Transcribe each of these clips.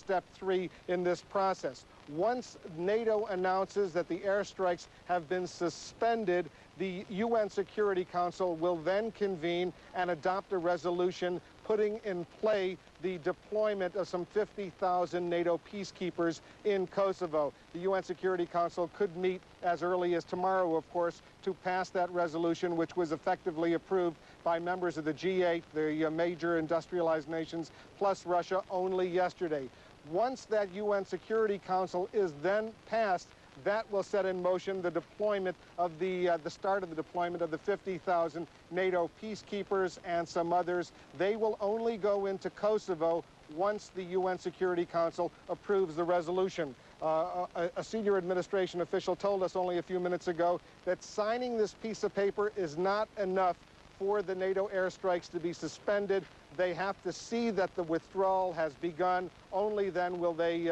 step 3 in this process. Once NATO announces that the airstrikes have been suspended, the UN Security Council will then convene and adopt a resolution putting in play the deployment of some 50,000 NATO peacekeepers in Kosovo. The UN Security Council could meet as early as tomorrow, of course, to pass that resolution, which was effectively approved by members of the G8, the major industrialized nations, plus Russia, only yesterday. Once that UN Security Council is then passed, that will set in motion the deployment of the start of the deployment of the 50,000 NATO peacekeepers and some others. They will only go into Kosovo once the UN Security Council approves the resolution. A senior administration official told us only a few minutes ago that signing this piece of paper is not enough for the NATO airstrikes to be suspended. They have to see that the withdrawal has begun. Only then will they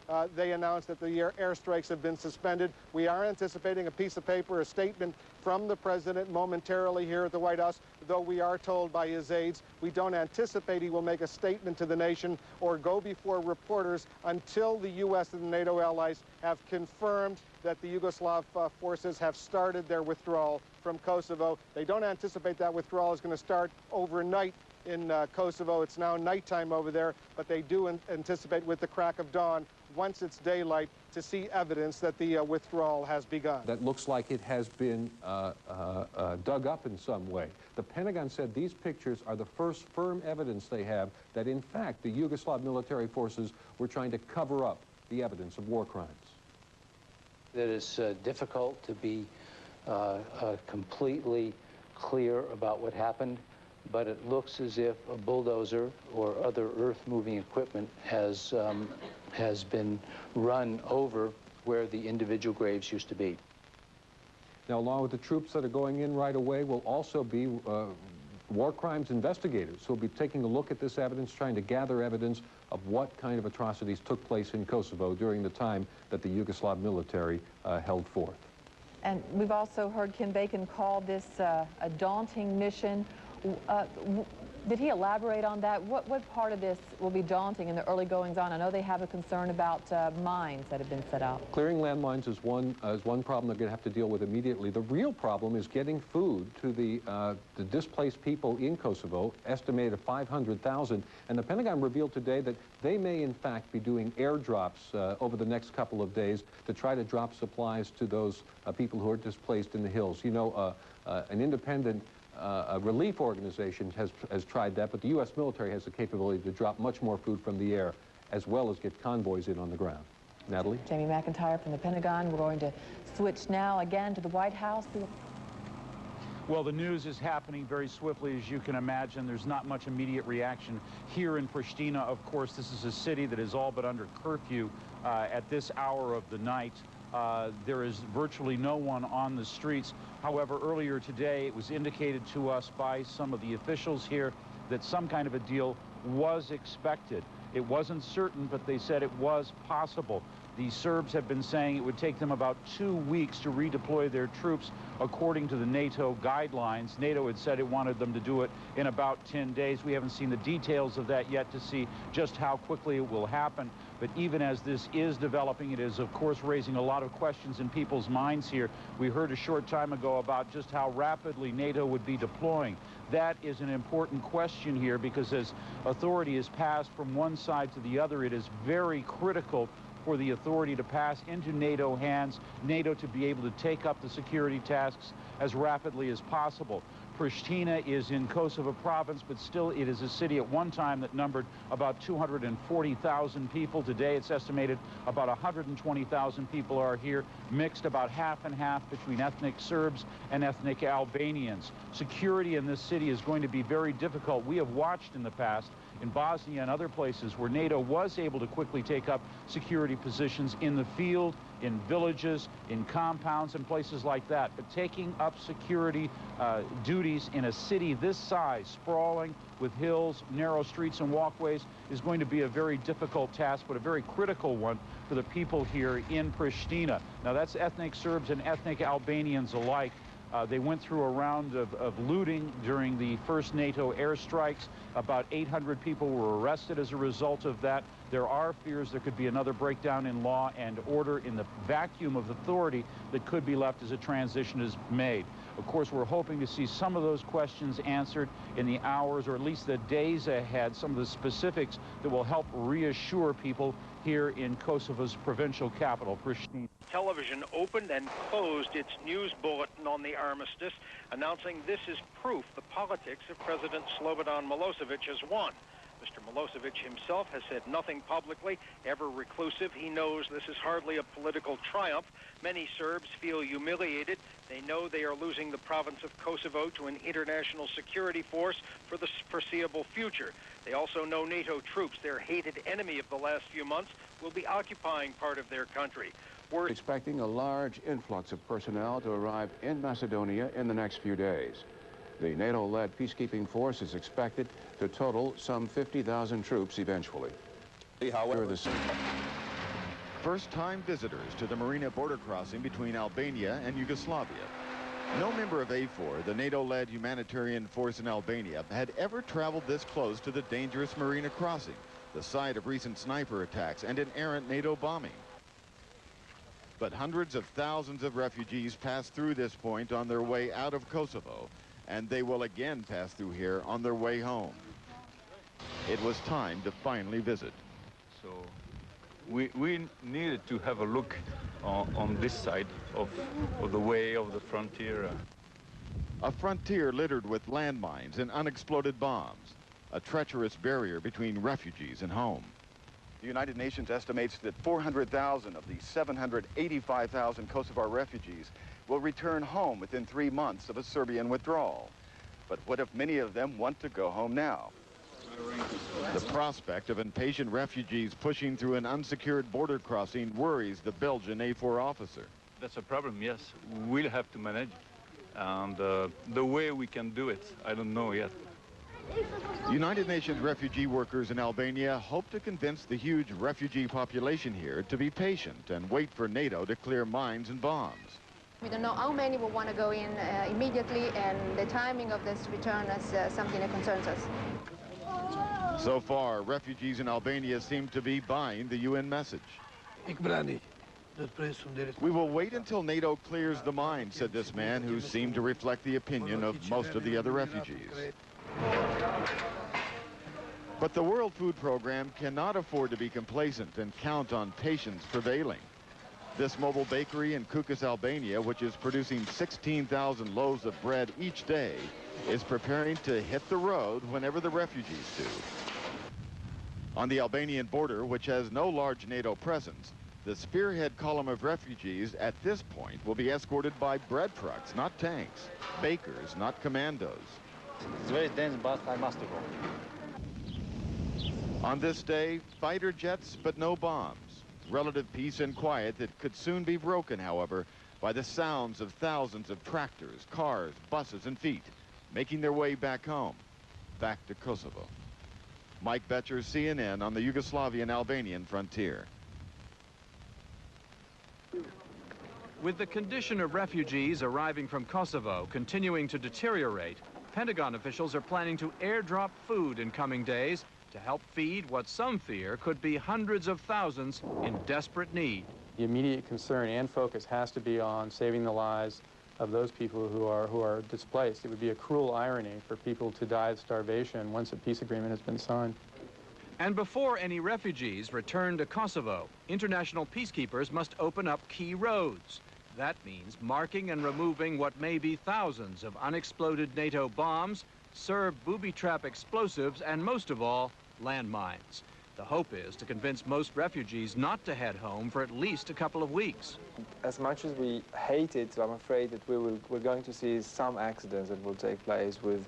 announce that the airstrikes have been suspended. We are anticipating a piece of paper, a statement from the president momentarily here at the White House, though we are told by his aides we don't anticipate he will make a statement to the nation or go before reporters until the U.S. and the NATO allies have confirmed that the Yugoslav forces have started their withdrawal from Kosovo. They don't anticipate that withdrawal is going to start overnight in Kosovo. It's now nighttime over there, but they do anticipate with the crack of dawn, once it's daylight, to see evidence that the withdrawal has begun. That looks like it has been dug up in some way. The Pentagon said these pictures are the first firm evidence they have that, in fact, the Yugoslav military forces were trying to cover up the evidence of war crimes. It is difficult to be completely clear about what happened, but it looks as if a bulldozer or other earth-moving equipment has been run over where the individual graves used to be. Now, along with the troops that are going in right away will also be war crimes investigators who will be taking a look at this evidence, trying to gather evidence of what kind of atrocities took place in Kosovo during the time that the Yugoslav military held forth. And we've also heard Ken Bacon call this a daunting mission. Did he elaborate on that? What part of this will be daunting in the early goings-on? I know they have a concern about mines that have been set out. Clearing landmines is one problem they're going to have to deal with immediately. The real problem is getting food to the displaced people in Kosovo, estimated at 500,000. And the Pentagon revealed today that they may, in fact, be doing airdrops over the next couple of days to try to drop supplies to those people who are displaced in the hills. You know, an independent a relief organization has tried that, but the U.S. military has the capability to drop much more food from the air, as well as get convoys in on the ground. Natalie? Jamie McIntyre from the Pentagon. We're going to switch now again to the White House. Well, the news is happening very swiftly, as you can imagine. There's not much immediate reaction here in Pristina. Of course, this is a city that is all but under curfew at this hour of the night. There is virtually no one on the streets. However, earlier today, it was indicated to us by some of the officials here that some kind of a deal was expected. It wasn't certain, but they said it was possible. The Serbs have been saying it would take them about 2 weeks to redeploy their troops according to the NATO guidelines. NATO had said it wanted them to do it in about 10 days. We haven't seen the details of that yet to see just how quickly it will happen. But even as this is developing, it is, of course, raising a lot of questions in people's minds here. We heard a short time ago about just how rapidly NATO would be deploying. That is an important question here because as authority is passed from one side to the other, it is very critical for the authority to pass into NATO hands, NATO to be able to take up the security tasks as rapidly as possible. Pristina is in Kosovo province, but still it is a city at one time that numbered about 240,000 people. Today it's estimated about 120,000 people are here, mixed about half and half between ethnic Serbs and ethnic Albanians. Security in this city is going to be very difficult. We have watched in the past in Bosnia and other places where NATO was able to quickly take up security positions in the field, in villages, in compounds, and places like that. But taking up security duties in a city this size, sprawling with hills, narrow streets, and walkways, is going to be a very difficult task, but a very critical one for the people here in Pristina. Now, that's ethnic Serbs and ethnic Albanians alike. They went through a round of looting during the first NATO airstrikes. About 800 people were arrested as a result of that. There are fears there could be another breakdown in law and order in the vacuum of authority that could be left as a transition is made. Of course, we're hoping to see some of those questions answered in the hours or at least the days ahead, some of the specifics that will help reassure people here in Kosovo's provincial capital, Pristina. Television opened and closed its news bulletin on the armistice, announcing this is proof the politics of President Slobodan Milosevic has won. Mr. Milosevic himself has said nothing publicly, ever reclusive. He knows this is hardly a political triumph. Many Serbs feel humiliated. They know they are losing the province of Kosovo to an international security force for the foreseeable future. They also know NATO troops, their hated enemy of the last few months, will be occupying part of their country. We're expecting a large influx of personnel to arrive in Macedonia in the next few days. The NATO-led peacekeeping force is expected to total some 50,000 troops eventually. First-time visitors to the Marina border crossing between Albania and Yugoslavia. No member of AFOR, the NATO-led humanitarian force in Albania, had ever traveled this close to the dangerous Marina crossing, the site of recent sniper attacks and an errant NATO bombing. But hundreds of thousands of refugees pass through this point on their way out of Kosovo, and they will again pass through here on their way home. It was time to finally visit. So we needed to have a look on this side of the way of the frontier. A frontier littered with landmines and unexploded bombs, a treacherous barrier between refugees and home. The United Nations estimates that 400,000 of the 785,000 Kosovar refugees will return home within 3 months of a Serbian withdrawal. But what if many of them want to go home now? The prospect of impatient refugees pushing through an unsecured border crossing worries the Belgian AFOR officer. That's a problem, yes. We'll have to manage. And the way we can do it, I don't know yet. United Nations refugee workers in Albania hope to convince the huge refugee population here to be patient and wait for NATO to clear mines and bombs. We don't know how many will want to go in immediately, and the timing of this return is something that concerns us. So far, refugees in Albania seem to be buying the UN message. We will wait until NATO clears the mine, said this man who seemed to reflect the opinion of most of the other refugees. But the World Food Program cannot afford to be complacent and count on patience prevailing. This mobile bakery in Kukës, Albania, which is producing 16,000 loaves of bread each day, is preparing to hit the road whenever the refugees do. On the Albanian border, which has no large NATO presence, the spearhead column of refugees at this point will be escorted by bread trucks, not tanks, bakers, not commandos. It's very dense, but I must go. On this day, fighter jets, but no bombs. Relative peace and quiet that could soon be broken, however, by the sounds of thousands of tractors, cars, buses, and feet making their way back home, back to Kosovo. Mike Betcher, CNN, on the Yugoslavian-Albanian frontier. With the condition of refugees arriving from Kosovo continuing to deteriorate, Pentagon officials are planning to airdrop food in coming days to help feed what some fear could be hundreds of thousands in desperate need. The immediate concern and focus has to be on saving the lives of those people who are displaced. It would be a cruel irony for people to die of starvation once a peace agreement has been signed. And before any refugees return to Kosovo, international peacekeepers must open up key roads. That means marking and removing what may be thousands of unexploded NATO bombs, Serb booby-trap explosives, and most of all, landmines. The hope is to convince most refugees not to head home for at least a couple of weeks. As much as we hate it, I'm afraid that we're going to see some accidents that will take place with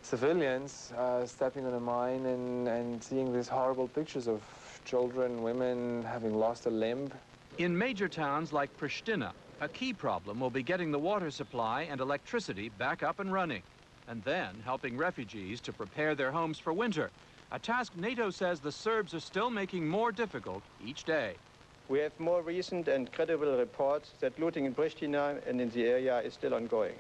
civilians stepping on a mine and seeing these horrible pictures of children, women having lost a limb. In major towns like Pristina, a key problem will be getting the water supply and electricity back up and running, and then helping refugees to prepare their homes for winter, a task NATO says the Serbs are still making more difficult each day. We have more recent and credible reports that looting in Pristina and in the area is still ongoing,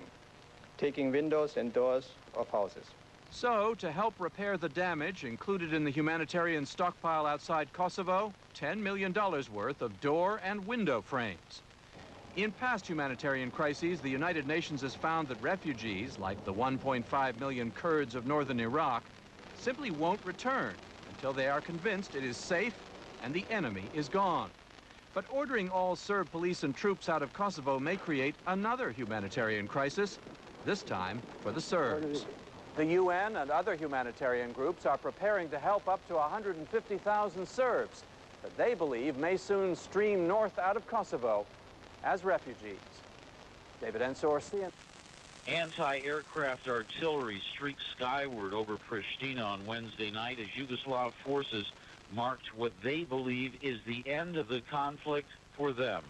taking windows and doors of houses. So, to help repair the damage included in the humanitarian stockpile outside Kosovo, $10 million worth of door and window frames. In past humanitarian crises, the United Nations has found that refugees, like the 1.5 million Kurds of northern Iraq, simply won't return until they are convinced it is safe and the enemy is gone. But ordering all Serb police and troops out of Kosovo may create another humanitarian crisis, this time for the Serbs. The UN and other humanitarian groups are preparing to help up to 150,000 Serbs that they believe may soon stream north out of Kosovo as refugees. David Ensor, CNN. Anti-aircraft artillery streaked skyward over Pristina on Wednesday night as Yugoslav forces marked what they believe is the end of the conflict for them.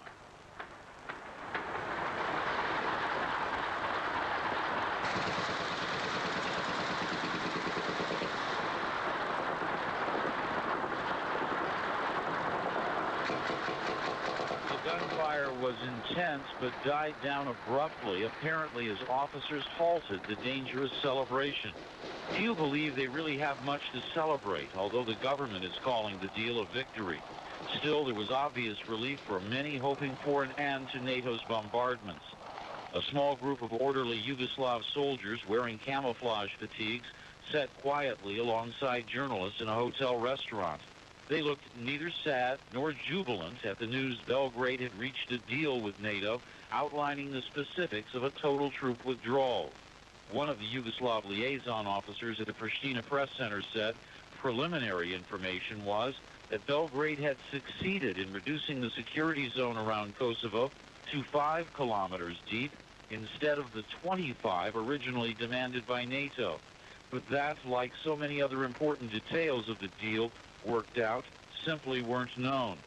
Gunfire was intense but died down abruptly, apparently as officers halted the dangerous celebration. Few believe they really have much to celebrate, although the government is calling the deal a victory. Still, there was obvious relief for many hoping for an end to NATO's bombardments. A small group of orderly Yugoslav soldiers wearing camouflage fatigues sat quietly alongside journalists in a hotel restaurant. They looked neither sad nor jubilant at the news Belgrade had reached a deal with NATO, outlining the specifics of a total troop withdrawal. One of the Yugoslav liaison officers at the Pristina Press Center said preliminary information was that Belgrade had succeeded in reducing the security zone around Kosovo to 5 kilometers deep instead of the 25 originally demanded by NATO. But that, like so many other important details of the deal, worked out, simply weren't known.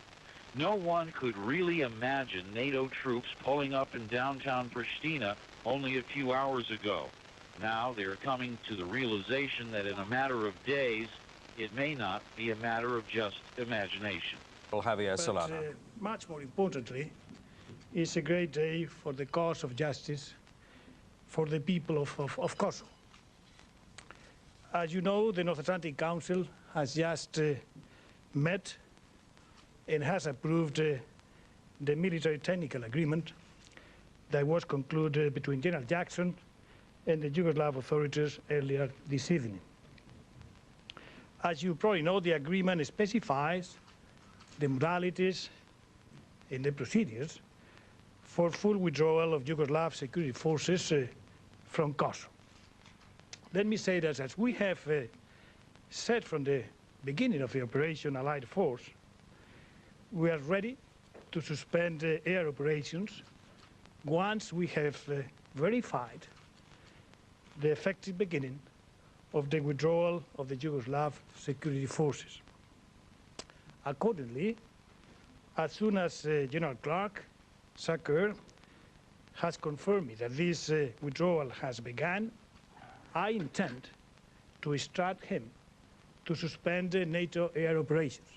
No one could really imagine NATO troops pulling up in downtown Pristina only a few hours ago. Now they're coming to the realization that in a matter of days, it may not be a matter of just imagination. But much more importantly, it's a great day for the cause of justice for the people of Kosovo. As you know, the North Atlantic Council has just met and has approved the military technical agreement that was concluded between General Jackson and the Yugoslav authorities earlier this evening. As you probably know, the agreement specifies the modalities and the procedures for full withdrawal of Yugoslav security forces from Kosovo. Let me say that as we have said from the beginning of the Operation Allied Force, we are ready to suspend air operations once we have verified the effective beginning of the withdrawal of the Yugoslav security forces. Accordingly, as soon as General Clark Sakur has confirmed me that this withdrawal has begun, I intend to instruct him to suspend NATO air operations.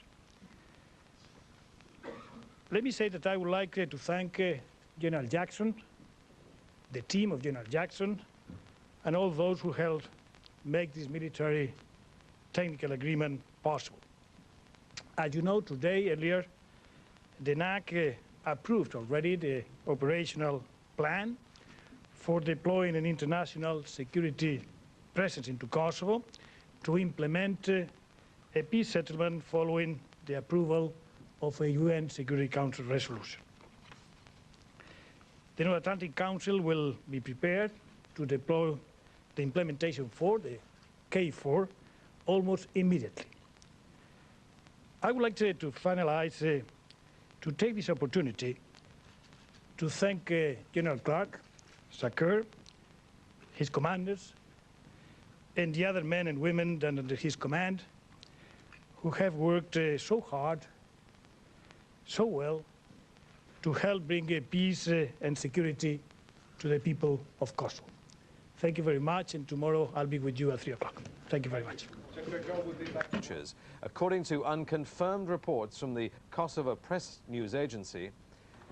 Let me say that I would like to thank General Jackson, the team of General Jackson, and all those who helped make this military technical agreement possible. As you know, today, earlier, the NAC approved already the operational plan for deploying an international security presence into Kosovo to implement a peace settlement following the approval of a UN Security Council resolution. The North Atlantic Council will be prepared to deploy the implementation for the K4 almost immediately. I would like to finalize, to take this opportunity to thank General Clark Sakur, his commanders, and the other men and women under his command who have worked so hard, so well, to help bring peace and security to the people of Kosovo. Thank you very much, and tomorrow I'll be with you at 3 o'clock. Thank you very much. According to unconfirmed reports from the Kosovo press news agency,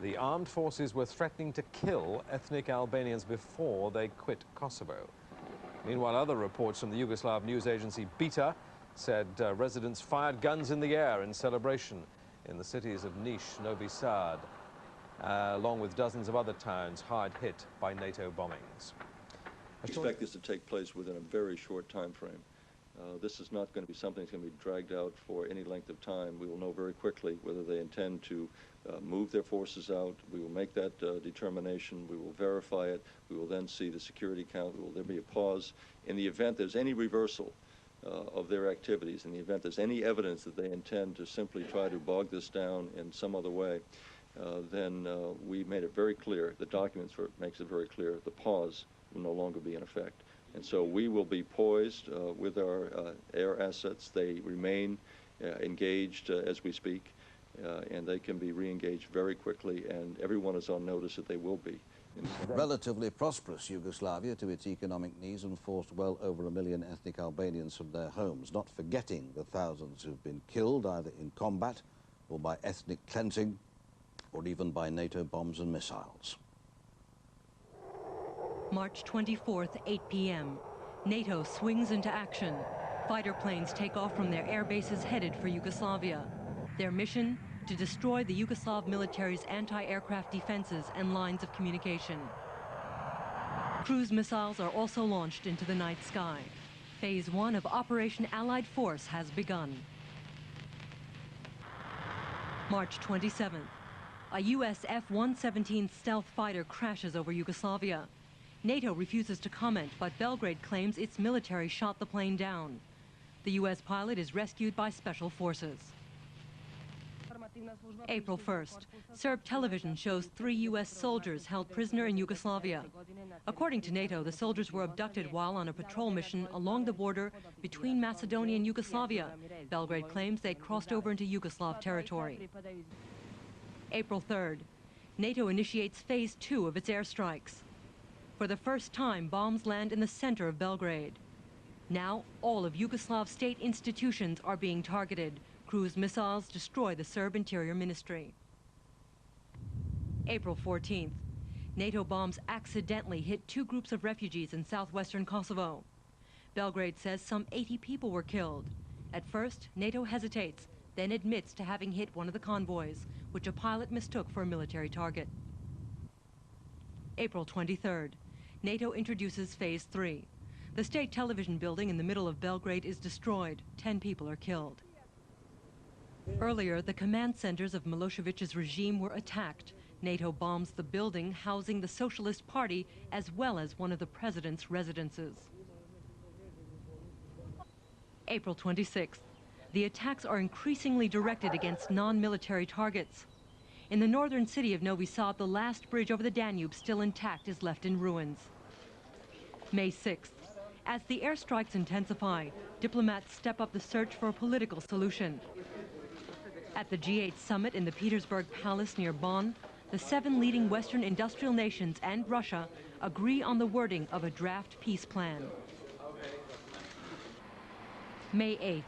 the armed forces were threatening to kill ethnic Albanians before they quit Kosovo. Meanwhile, other reports from the Yugoslav news agency Beta said residents fired guns in the air in celebration in the cities of Niš, Novi Sad, along with dozens of other towns hard hit by NATO bombings. I expect this to take place within a very short time frame. This is not going to be something that's going to be dragged out for any length of time. We will know very quickly whether they intend to move their forces out. We will make that determination. We will verify it. We will then see the security count. There will be a pause. In the event there's any reversal of their activities, in the event there's any evidence that they intend to simply try to bog this down in some other way, then we made it very clear, the documents makes it very clear, the pause will no longer be in effect. And so we will be poised with our air assets. They remain engaged as we speak, and they can be re-engaged very quickly, and everyone is on notice that they will be. Relatively prosperous Yugoslavia to its economic needs and forced well over 1 million ethnic Albanians from their homes, not forgetting the thousands who've been killed either in combat or by ethnic cleansing or even by NATO bombs and missiles. March 24th, 8 p.m. NATO swings into action. Fighter planes take off from their air bases headed for Yugoslavia. Their mission? To destroy the Yugoslav military's anti-aircraft defenses and lines of communication. Cruise missiles are also launched into the night sky. Phase 1 of Operation Allied Force has begun. March 27th. A U.S. F-117 stealth fighter crashes over Yugoslavia. NATO refuses to comment, but Belgrade claims its military shot the plane down. The U.S. pilot is rescued by special forces. April 1st, Serb television shows 3 U.S. soldiers held prisoner in Yugoslavia. According to NATO, the soldiers were abducted while on a patrol mission along the border between Macedonia and Yugoslavia. Belgrade claims they crossed over into Yugoslav territory. April 3rd, NATO initiates Phase 2 of its airstrikes. For the first time, bombs land in the center of Belgrade. Now, all of Yugoslav state institutions are being targeted. Cruise missiles destroy the Serb Interior Ministry. April 14th, NATO bombs accidentally hit 2 groups of refugees in southwestern Kosovo. Belgrade says some 80 people were killed. At first, NATO hesitates, then admits to having hit one of the convoys, which a pilot mistook for a military target. April 23rd, NATO introduces Phase 3. The state television building in the middle of Belgrade is destroyed. 10 people are killed. Earlier, the command centers of Milosevic's regime were attacked. NATO bombs the building housing the Socialist Party as well as one of the president's residences. April 26th. The attacks are increasingly directed against non-military targets. In the northern city of Novi Sad, the last bridge over the Danube, still intact, is left in ruins. May 6th. As the airstrikes intensify, diplomats step up the search for a political solution. At the G8 summit in the Petersburg Palace near Bonn, the 7 leading Western industrial nations and Russia agree on the wording of a draft peace plan. May 8th.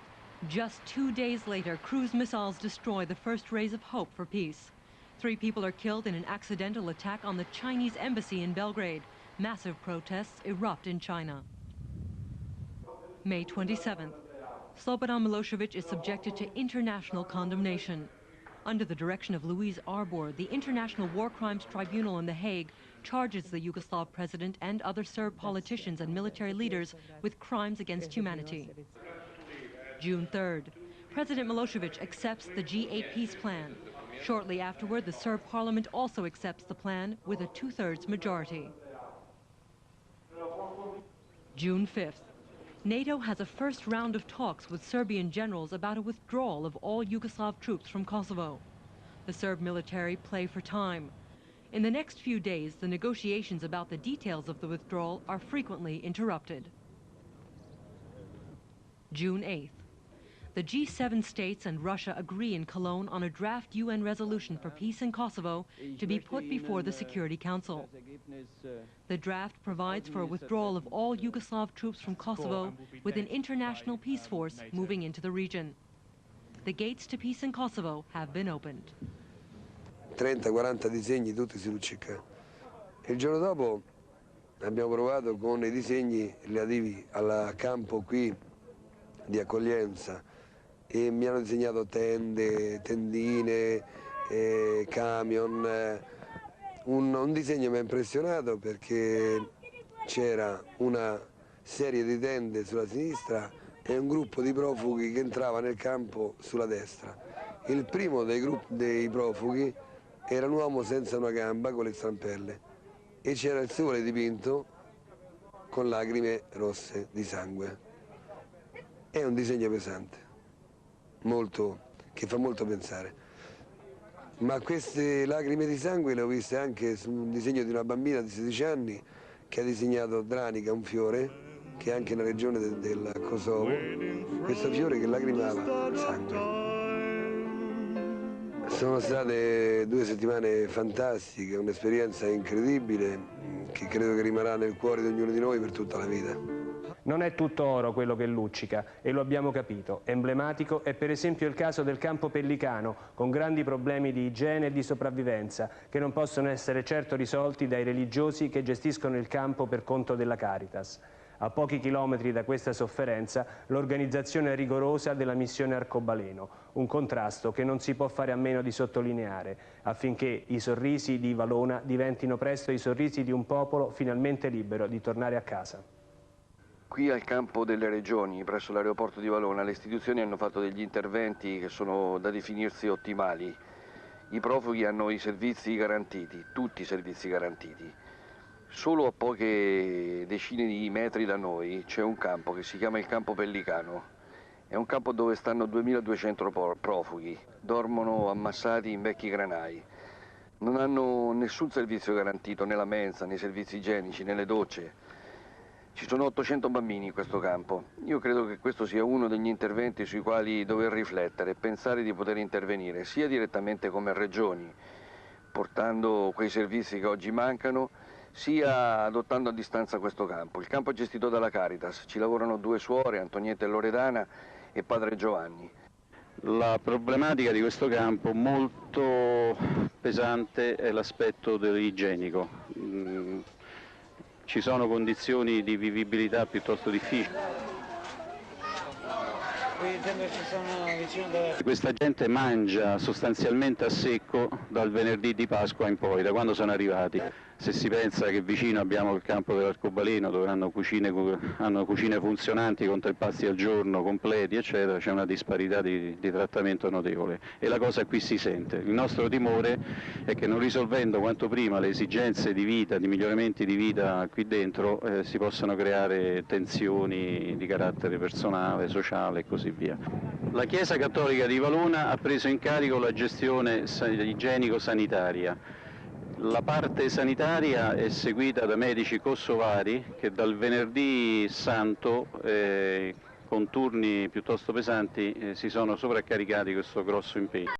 Just 2 days later, cruise missiles destroy the first rays of hope for peace. 3 people are killed in an accidental attack on the Chinese embassy in Belgrade. Massive protests erupt in China. May 27th. Slobodan Milosevic is subjected to international condemnation. Under the direction of Louise Arbor, the International War Crimes Tribunal in The Hague charges the Yugoslav president and other Serb politicians and military leaders with crimes against humanity. June 3rd. President Milosevic accepts the G8 peace plan. Shortly afterward, the Serb parliament also accepts the plan with a 2/3 majority. June 5th. NATO has a first round of talks with Serbian generals about a withdrawal of all Yugoslav troops from Kosovo. The Serb military play for time. In the next few days, the negotiations about the details of the withdrawal are frequently interrupted. June 8th. The G7 states and Russia agree in Cologne on a draft UN resolution for peace in Kosovo to be put before the Security Council. The draft provides for a withdrawal of all Yugoslav troops from Kosovo with an international peace force moving into the region. The gates to peace in Kosovo have been opened. 30-40 disegni tutti si luccicano. Il giorno dopo abbiamo provato con i disegni relativi al campo qui di accoglienza e mi hanno disegnato tende, tendine, camion. Un disegno mi ha impressionato perché c'era una serie di tende sulla sinistra e un gruppo di profughi che entrava nel campo sulla destra. Il primo dei profughi era un uomo senza una gamba con le zampelle e c'era il sole dipinto con lacrime rosse di sangue. È un disegno pesante, che fa molto pensare. Ma queste lacrime di sangue le ho viste anche su un disegno di una bambina di 16 anni che ha disegnato Dranica, un fiore, che è anche nella regione del Kosovo, questo fiore che lacrimava sangue. Sono state 2 settimane fantastiche, un'esperienza incredibile che credo che rimarrà nel cuore di ognuno di noi per tutta la vita. Non è tutto oro quello che luccica e lo abbiamo capito. Emblematico è per esempio il caso del campo Pellicano, con grandi problemi di igiene e di sopravvivenza, che non possono essere certo risolti dai religiosi che gestiscono il campo per conto della Caritas. A pochi chilometri da questa sofferenza, l'organizzazione rigorosa della missione Arcobaleno, un contrasto che non si può fare a meno di sottolineare, affinché i sorrisi di Valona diventino presto i sorrisi di un popolo finalmente libero di tornare a casa. Qui al campo delle regioni, presso l'aeroporto di Valona, le istituzioni hanno fatto degli interventi che sono da definirsi ottimali. I profughi hanno i servizi garantiti, tutti i servizi garantiti. Solo a poche decine di metri da noi c'è un campo che si chiama il campo Pellicano. È un campo dove stanno 2200 profughi, dormono ammassati in vecchi granai. Non hanno nessun servizio garantito, né la mensa, né i servizi igienici, né le docce. Ci sono 800 bambini in questo campo. Io credo che questo sia uno degli interventi sui quali dover riflettere e pensare di poter intervenire sia direttamente come regioni, portando quei servizi che oggi mancano, sia adottando a distanza questo campo. Il campo è gestito dalla Caritas, ci lavorano 2 suore, Antonietta e Loredana, e padre Giovanni. La problematica di questo campo molto pesante è l'aspetto dell'igienico. Ci sono condizioni di vivibilità piuttosto difficili. Questa gente mangia sostanzialmente a secco dal venerdì di Pasqua in poi, da quando sono arrivati. Se si pensa che vicino abbiamo il campo dell'Arcobaleno, dove hanno cucine funzionanti con 3 pasti al giorno completi, eccetera, c'è una disparità di trattamento notevole e la cosa qui si sente. Il nostro timore è che non risolvendo quanto prima le esigenze di vita, di miglioramenti di vita qui dentro, si possano creare tensioni di carattere personale, sociale e così via. La Chiesa Cattolica di Valona ha preso in carico la gestione igienico-sanitaria. La parte sanitaria è seguita da medici kosovari che dal venerdì santo, con turni piuttosto pesanti, si sono sovraccaricati questo grosso impegno.